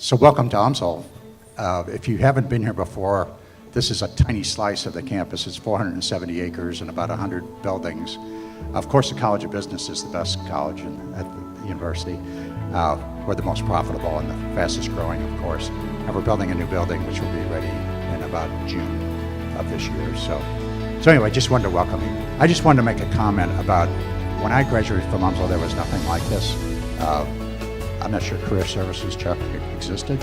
So welcome to Umsl. If you haven't been here before, this is a tiny slice of the campus. It's 470 acres and about 100 buildings. Of course, the College of Business is the best college at the university. We're the most profitable and the fastest growing, of course. And we're building a new building, which will be ready in about June of this year. So anyway, just wanted to welcome you. I just wanted to make a comment about when I graduated from Umsl, there was nothing like this. I'm not sure career services, Chuck, existed.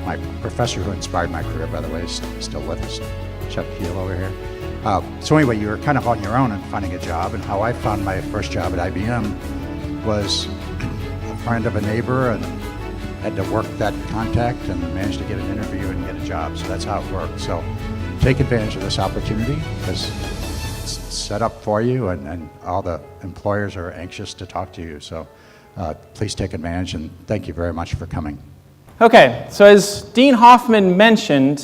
My professor who inspired my career, by the way, is still with us, Chuck Keel over here. So anyway, you were kind of on your own and finding a job, and how I found my first job at IBM was a friend of a neighbor and had to work that contact and managed to get an interview and get a job. So that's how it worked. So take advantage of this opportunity because it's set up for you, and all the employers are anxious to talk to you. So please take advantage, and thank you very much for coming. Okay, so as Dean Hoffman mentioned,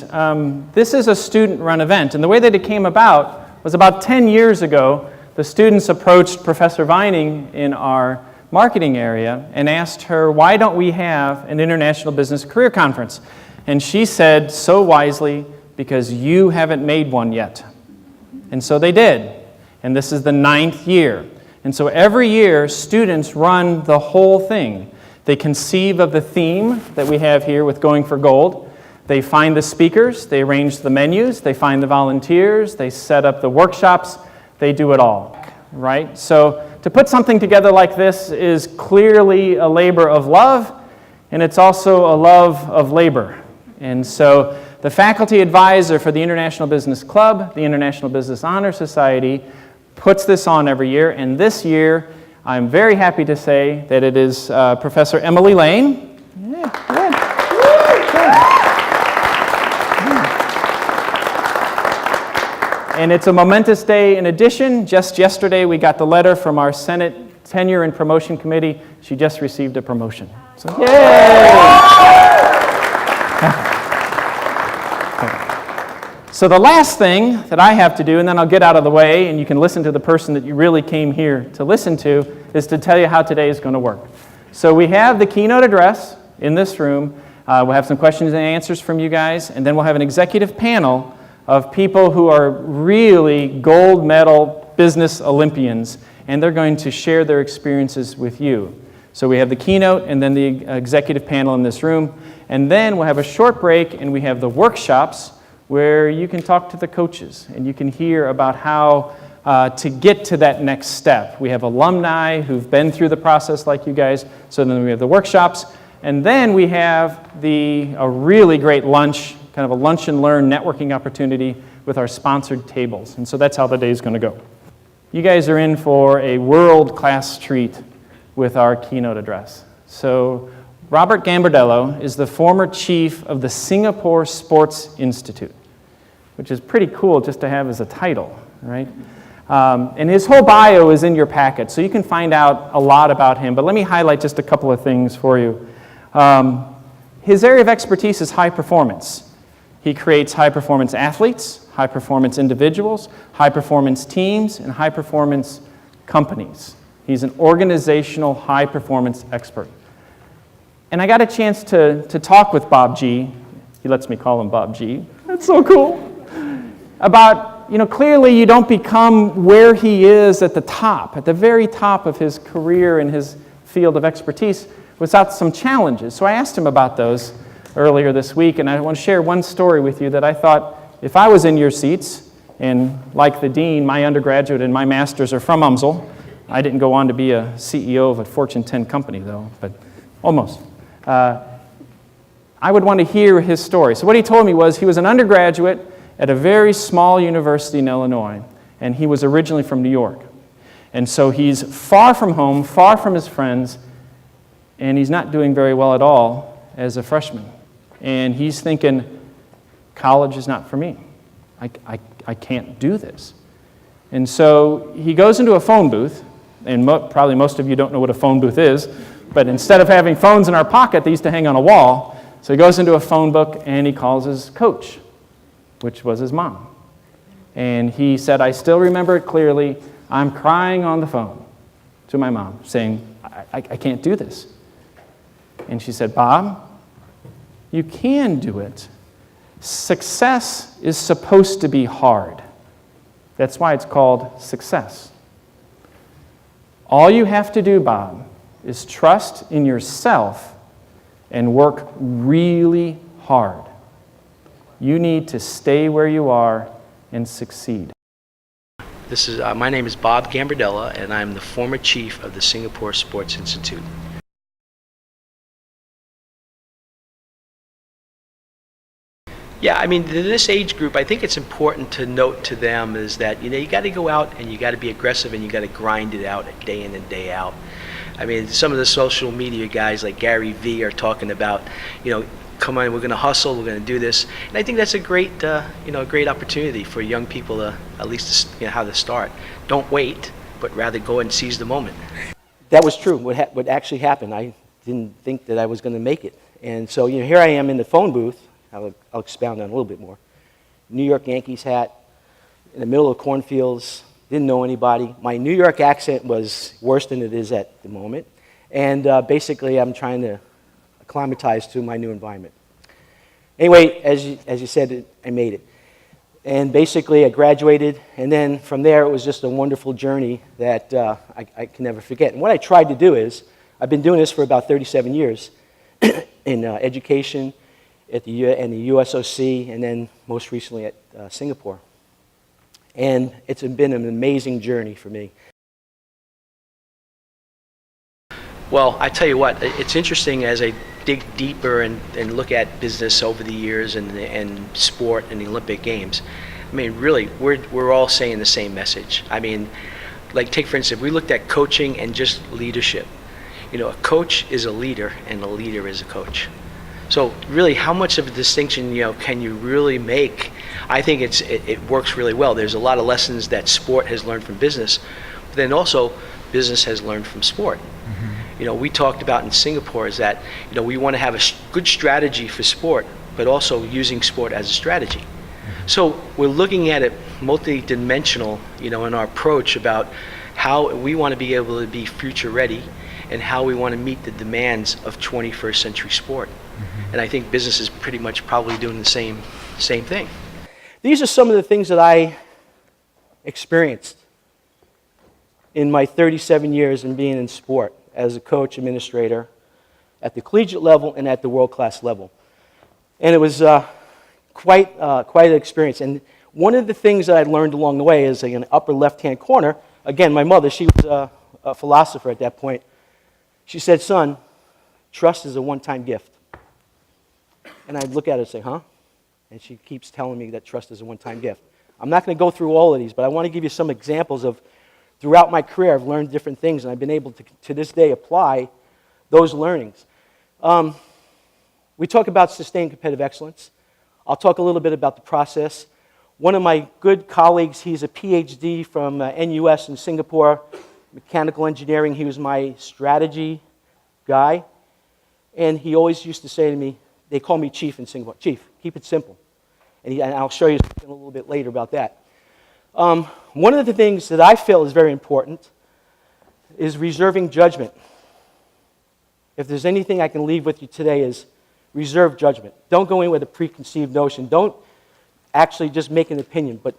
this is a student-run event, and the way that it came about was about 10 years ago, the students approached Professor Vining in our marketing area and asked her, why don't we have an International Business Career Conference? And she said, so wisely, because you haven't made one yet. And so they did, and this is the 9th year. And so every year, students run the whole thing. They conceive of the theme that we have here with Going for Gold. They find the speakers, they arrange the menus, they find the volunteers, they set up the workshops, they do it all, right? So to put something together like this is clearly a labor of love, and it's also a love of labor. And so the faculty advisor for the International Business Club, the International Business Honor Society, puts this on every year, and this year, I'm very happy to say that it is Professor Emily Lane. Yeah, good. And it's a momentous day. In addition, just yesterday we got the letter from our Senate Tenure and Promotion Committee. She just received a promotion. So, yay! So the last thing that I have to do, and then I'll get out of the way, and you can listen to the person that you really came here to listen to, is to tell you how today is going to work. So we have the keynote address in this room. We'll have some questions and answers from you guys, and then we'll have an executive panel of people who are really gold medal business Olympians, and they're going to share their experiences with you. So we have the keynote and then the executive panel in this room, and then we'll have a short break, and we have the workshops where you can talk to the coaches and you can hear about how to get to that next step. We have alumni who've been through the process like you guys, so then we have the workshops, and then we have a really great lunch, kind of a lunch and learn networking opportunity with our sponsored tables, and so that's how the day is going to go. You guys are in for a world-class treat with our keynote address. So Robert Gambardella is the former chief of the Singapore Sports Institute, which is pretty cool just to have as a title, right? And his whole bio is in your packet, so you can find out a lot about him, but let me highlight just a couple of things for you. His area of expertise is high performance. He creates high-performance athletes, high-performance individuals, high-performance teams, and high-performance companies. He's an organizational high-performance expert. And I got a chance to talk with Bob G. He lets me call him Bob G. That's so cool. About, clearly you don't become where he is at the very top of his career and his field of expertise without some challenges. So I asked him about those earlier this week, and I want to share one story with you that I thought, if I was in your seats, and like the dean, my undergraduate and my master's are from Umsl. I didn't go on to be a CEO of a Fortune 10 company, though, but almost. I would want to hear his story. So what he told me was he was an undergraduate at a very small university in Illinois, and he was originally from New York. And so he's far from home, far from his friends, and he's not doing very well at all as a freshman. And he's thinking, college is not for me. I can't do this. And so he goes into a phone booth, and probably most of you don't know what a phone booth is, but instead of having phones in our pocket, they used to hang on a wall. So he goes into a phone book and he calls his coach, which was his mom. And he said, I still remember it clearly. I'm crying on the phone to my mom saying, I can't do this. And she said, Bob, You can do it. Success is supposed to be hard. That's why it's called success. All you have to do, Bob, is trust in yourself and work really hard. You need to stay where you are and succeed. My name is Bob Gambardella, and I'm the former chief of the Singapore Sports Institute. Yeah, I mean, this age group, I think it's important to note to them is that, you got to go out and you got to be aggressive and you got to grind it out day in and day out. I mean, some of the social media guys like Gary Vee are talking about, come on, we're going to hustle, we're going to do this. And I think that's a great, great opportunity for young people to at least, how to start. Don't wait, but rather go and seize the moment. That was true. What actually happened, I didn't think that I was going to make it. And so, here I am in the phone booth. I'll expound on it a little bit more. New York Yankees hat, in the middle of cornfields, didn't know anybody. My New York accent was worse than it is at the moment. And basically, I'm trying to acclimatize to my new environment. Anyway, as you said, I made it. And basically, I graduated, and then from there, it was just a wonderful journey that I can never forget. And what I tried to do is, I've been doing this for about 37 years in education, in the USOC, and then most recently at Singapore. And it's been an amazing journey for me. Well, I tell you what, it's interesting as I dig deeper and look at business over the years and sport and the Olympic Games. I mean, really, we're all saying the same message. I mean, like take for instance, if we looked at coaching and just leadership. A coach is a leader and a leader is a coach. So really, how much of a distinction can you really make? I think it works really well. There's a lot of lessons that sport has learned from business, but then also business has learned from sport. Mm-hmm. We talked about in Singapore is that we want to have a good strategy for sport, but also using sport as a strategy. Mm-hmm. So we're looking at it multi-dimensional, in our approach about how we want to be able to be future ready and how we want to meet the demands of 21st century sport. Mm-hmm. And I think business is pretty much probably doing the same thing. These are some of the things that I experienced in my 37 years in being in sport as a coach, administrator, at the collegiate level and at the world-class level. And it was quite an experience. And one of the things that I learned along the way is in the upper left-hand corner, again, my mother, she was a philosopher at that point. She said, son, trust is a one-time gift. And I'd look at her and say, huh? And she keeps telling me that trust is a one-time gift. I'm not going to go through all of these, but I want to give you some examples of, throughout my career, I've learned different things, and I've been able to this day, apply those learnings. We talk about sustained competitive excellence. I'll talk a little bit about the process. One of my good colleagues, he's a PhD from NUS in Singapore, mechanical engineering. He was my strategy guy, and he always used to say to me, they call me Chief in Singapore, Chief, keep it simple. And I'll show you something a little bit later about that. One of the things that I feel is very important is reserving judgment. If there's anything I can leave with you today is reserve judgment. Don't go in with a preconceived notion. Don't actually just make an opinion, but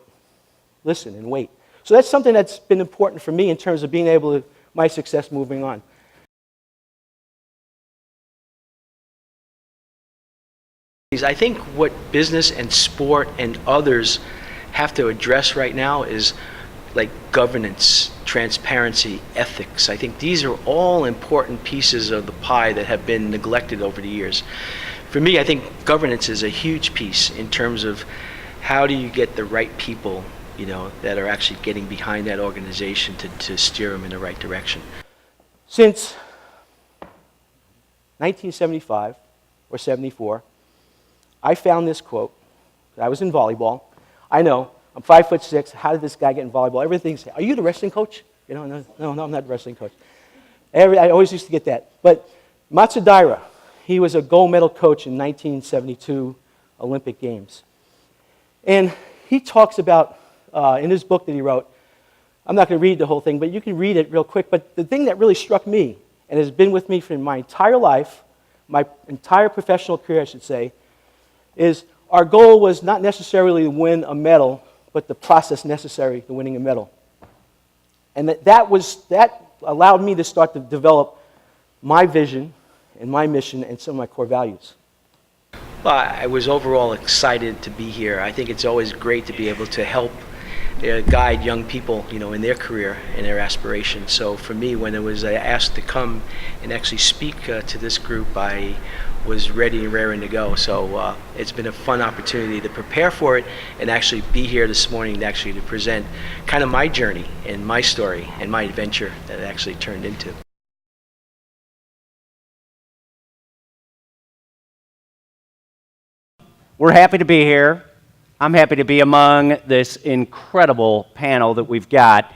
listen and wait. So that's something that's been important for me in terms of being able to, my success moving on. I think what business and sport and others have to address right now is like governance, transparency, ethics. I think these are all important pieces of the pie that have been neglected over the years. For me, I think governance is a huge piece in terms of how do you get the right people, that are actually getting behind that organization to steer them in the right direction. Since 1975 or 74, I found this quote. I was in volleyball. I know, I'm 5'6". How did this guy get in volleyball? Everything's, are you the wrestling coach? No, I'm not the wrestling coach. I always used to get that. But Matsudaira, he was a gold medal coach in 1972 Olympic Games. And he talks about, in his book that he wrote, I'm not going to read the whole thing, but you can read it real quick. But the thing that really struck me, and has been with me for my entire life, my entire professional career, I should say, is our goal was not necessarily to win a medal, but the process necessary to winning a medal. And that allowed me to start to develop my vision and my mission and some of my core values. Well, I was overall excited to be here. I think it's always great to be able to help guide young people, in their career and their aspirations. So for me, when I was asked to come and actually speak to this group, I was ready and raring to go. So it's been a fun opportunity to prepare for it and actually be here this morning to present kind of my journey and my story and my adventure that it actually turned into. We're happy to be here. I'm happy to be among this incredible panel that we've got.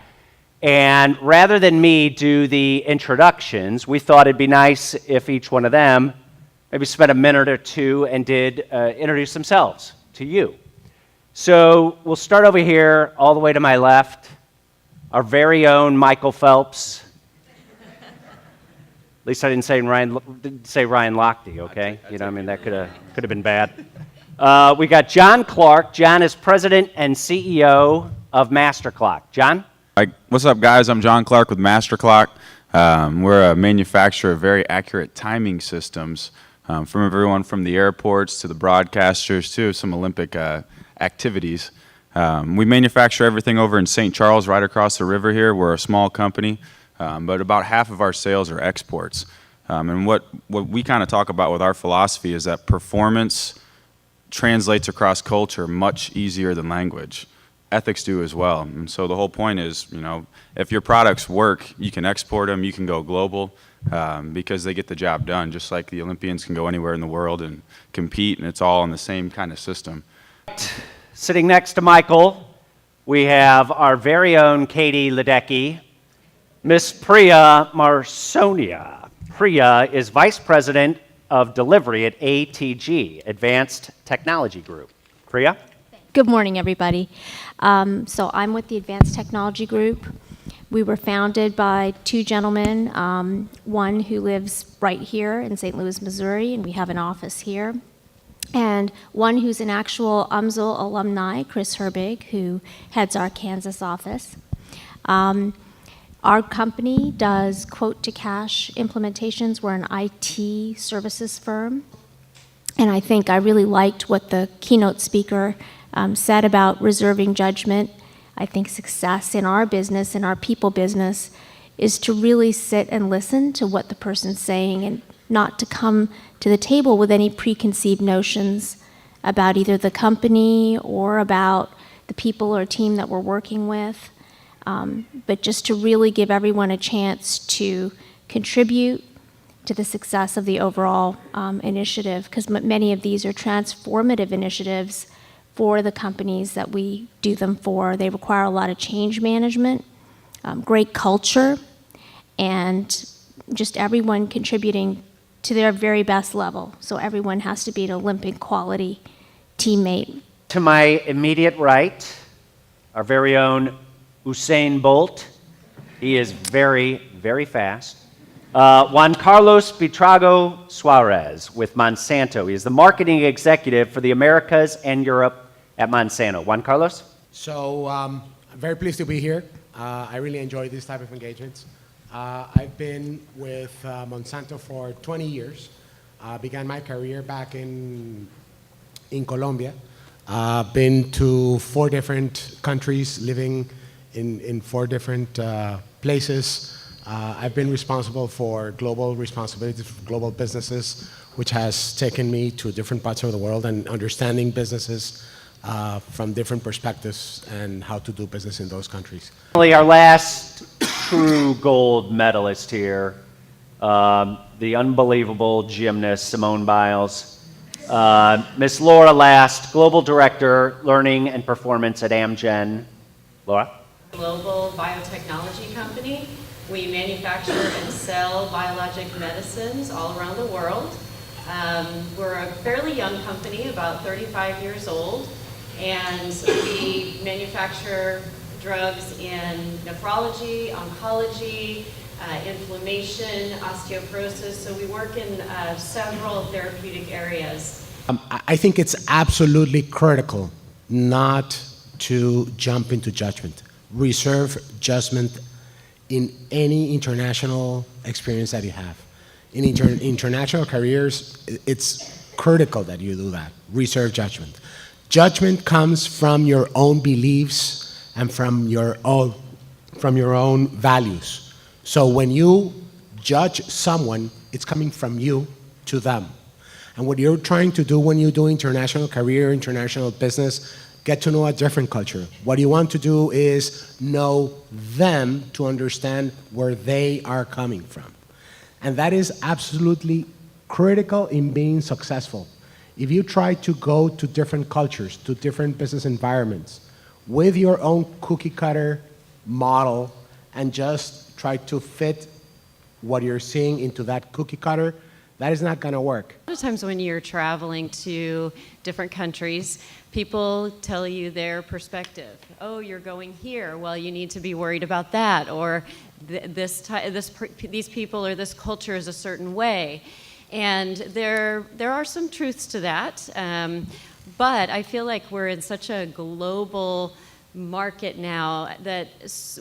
And rather than me do the introductions, we thought it'd be nice if each one of them maybe spent a minute or two and did introduce themselves to you. So we'll start over here, all the way to my left, our very own Michael Phelps. At least I didn't say Ryan Lochte, okay? That could have been bad. We got John Clark. John is president and CEO of MasterClock. John? What's up, guys? I'm John Clark with MasterClock. We're a manufacturer of very accurate timing systems from everyone from the airports to the broadcasters to some Olympic activities. We manufacture everything over in St. Charles, right across the river here. We're a small company, but about half of our sales are exports. And what we kind of talk about with our philosophy is that performance translates across culture much easier than language. Ethics do as well. And so the whole point is, if your products work, you can export them, you can go global, because they get the job done, just like the Olympians can go anywhere in the world and compete, and it's all in the same kind of system. Sitting next to Michael, we have our very own Katie Ledecky, Miss Priya Marsonia. Priya is Vice President of Delivery at ATG, Advanced Technology Group. Priya? Good morning, everybody. So I'm with the Advanced Technology Group. We were founded by two gentlemen, one who lives right here in St. Louis, Missouri, and we have an office here, and one who's an actual Umsl alumni, Chris Herbig, who heads our Kansas office. Our company does quote-to-cash implementations. We're an IT services firm. And I think I really liked what the keynote speaker said about reserving judgment. I think success in our business, in our people business, is to really sit and listen to what the person's saying and not to come to the table with any preconceived notions about either the company or about the people or team that we're working with. But just to really give everyone a chance to contribute to the success of the overall initiative, because many of these are transformative initiatives for the companies that we do them for. They require a lot of change management, great culture, and just everyone contributing to their very best level. So everyone has to be an Olympic quality teammate. To my immediate right, our very own Usain Bolt. He is very, very fast. Juan Carlos Buitrago Suarez with Monsanto. He is the marketing executive for the Americas and Europe at Monsanto. Juan Carlos? So I'm very pleased to be here. I really enjoy this type of engagements. I've been with Monsanto for 20 years. Began my career back in Colombia. Been to 4 different countries, living in 4 different places. I've been responsible for global responsibilities for global businesses, which has taken me to different parts of the world and understanding businesses from different perspectives and how to do business in those countries. Finally, our last true gold medalist here, the unbelievable gymnast, Simone Biles. Miss Laura Last, Global Director, Learning and Performance at Amgen. Laura? Global biotechnology company. We manufacture and sell biologic medicines all around the world. We're a fairly young company, about 35 years old, and we manufacture drugs in nephrology, oncology, inflammation, osteoporosis. So we work in several therapeutic areas. I think it's absolutely critical not to jump into judgment. Reserve judgment in any international experience that you have. In international careers, it's critical that you do that. Reserve judgment. Judgment comes from your own beliefs and from your own values. So when you judge someone, it's coming from you to them. And what you're trying to do when you do international career, international business, get to know a different culture. What you want to do is know them to understand where they are coming from. And that is absolutely critical in being successful. If you try to go to different cultures, to different business environments, with your own cookie cutter model and just try to fit what you're seeing into that cookie cutter, that is not going to work. A lot of times when you're traveling to different countries, people tell you their perspective. Oh, you're going here. Well, you need to be worried about that. Or these people or this culture is a certain way. And there are some truths to that. But I feel like we're in such a global market now that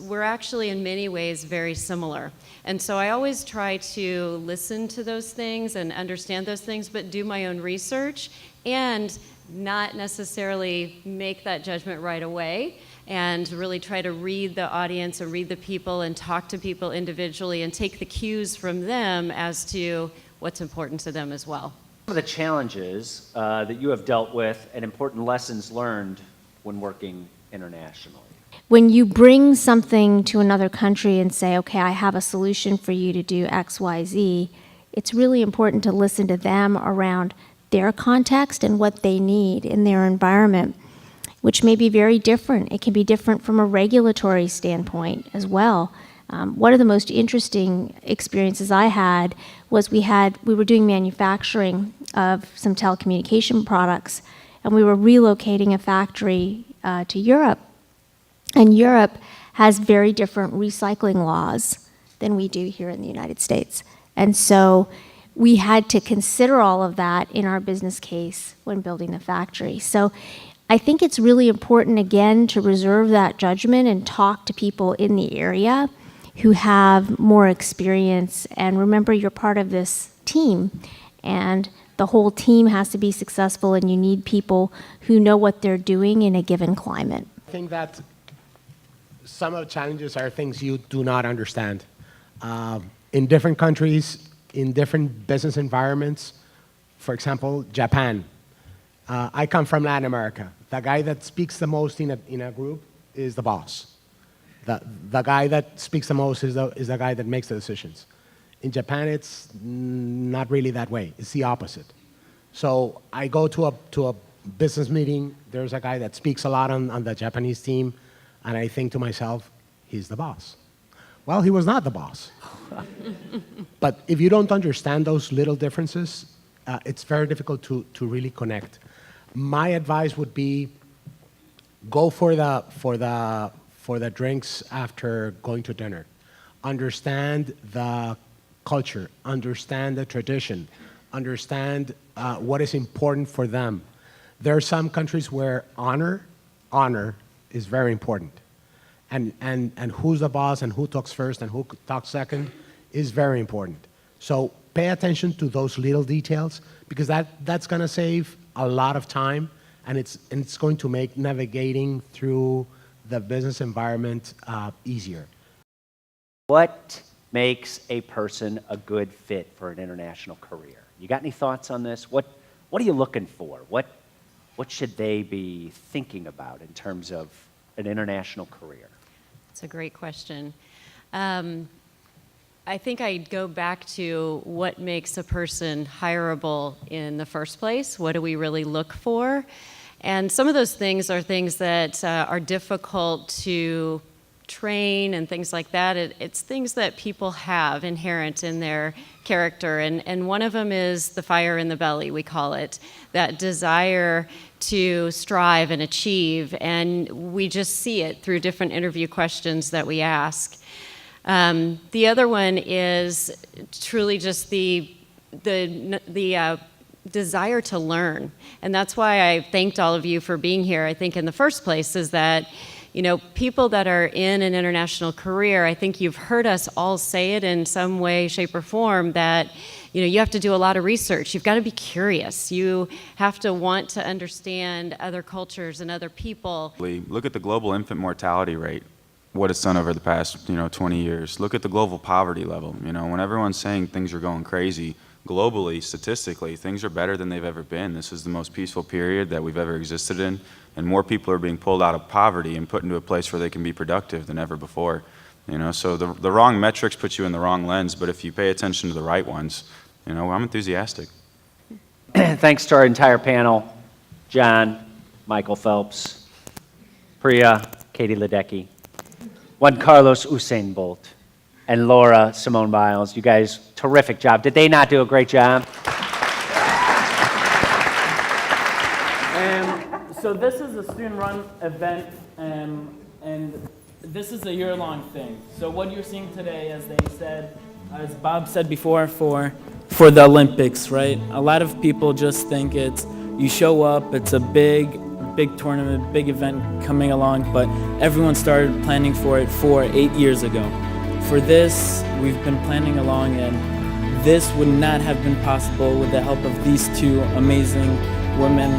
we're actually in many ways very similar. And so I always try to listen to those things and understand those things, but do my own research and not necessarily make that judgment right away, and really try to read the audience and read the people and talk to people individually and take the cues from them as to what's important to them as well. Some of the challenges that you have dealt with and important lessons learned when working internationally. When you bring something to another country and say, okay, I have a solution for you to do X, Y, Z, it's really important to listen to them around their context and what they need in their environment, which may be very different. It can be different from a regulatory standpoint as well. One of the most interesting experiences I had was we were doing manufacturing of some telecommunication products, and we were relocating a factory to Europe. And Europe has very different recycling laws than we do here in the United States. And so we had to consider all of that in our business case when building the factory. So I think it's really important, again, to reserve that judgment and talk to people in the area who have more experience. And remember, you're part of this team, and the whole team has to be successful, and you need people who know what they're doing in a given climate. I think that some of the challenges are things you do not understand. In different countries, in different business environments, for example, Japan. I come from Latin America. The guy that speaks the most in a group is the boss. The guy that speaks the most is the guy that makes the decisions. In Japan, it's not really that way. It's the opposite. So I go to a business meeting. There's a guy that speaks a lot on the Japanese team, and I think to myself, he's the boss. Well, he was not the boss. But if you don't understand those little differences, it's very difficult to really connect. My advice would be go for the drinks after going to dinner. Understand the culture, understand the tradition, understand what is important for them. There are some countries where honor is very important. And who's the boss and who talks first and who talks second is very important. So pay attention to those little details, because that's going to save a lot of time, and it's going to make navigating through the business environment easier. What makes a person a good fit for an international career? You got any thoughts on this? What are you looking for? What should they be thinking about in terms of an international career? That's a great question. I think I'd go back to what makes a person hireable in the first place. What do we really look for? And some of those things are things that are difficult to train and things like that. It's things that people have inherent in their character. And one of them is the fire in the belly, we call it, that desire to strive and achieve. And we just see it through different interview questions that we ask. The other one is truly just the desire to learn. And that's why I thanked all of you for being here. I think in the first place is that, people that are in an international career, I think you've heard us all say it in some way, shape, or form that, you have to do a lot of research. You've got to be curious. You have to want to understand other cultures and other people. Look at the global infant mortality rate, what it's done over the past 20 years. Look at the global poverty level. When everyone's saying things are going crazy, globally, statistically, things are better than they've ever been. This is the most peaceful period that we've ever existed in, and more people are being pulled out of poverty and put into a place where they can be productive than ever before. So the wrong metrics put you in the wrong lens, but if you pay attention to the right ones, I'm enthusiastic. Thanks to our entire panel, John, Michael Phelps, Priya, Katie Ledecky, Juan Carlos Usain Bolt, and Laura Simone Biles. You guys, terrific job. Did they not do a great job? So this is a student-run event, and this is a year-long thing. So what you're seeing today, as they said, as Bob said before, for the Olympics, right? A lot of people just think you show up, it's a big tournament, big event coming along, but everyone started planning for it 8 years ago. For this, we've been planning along, and this would not have been possible with the help of these two amazing women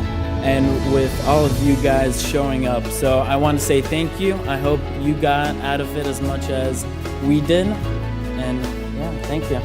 and with all of you guys showing up. So I want to say thank you. I hope you got out of it as much as we did, and yeah, thank you.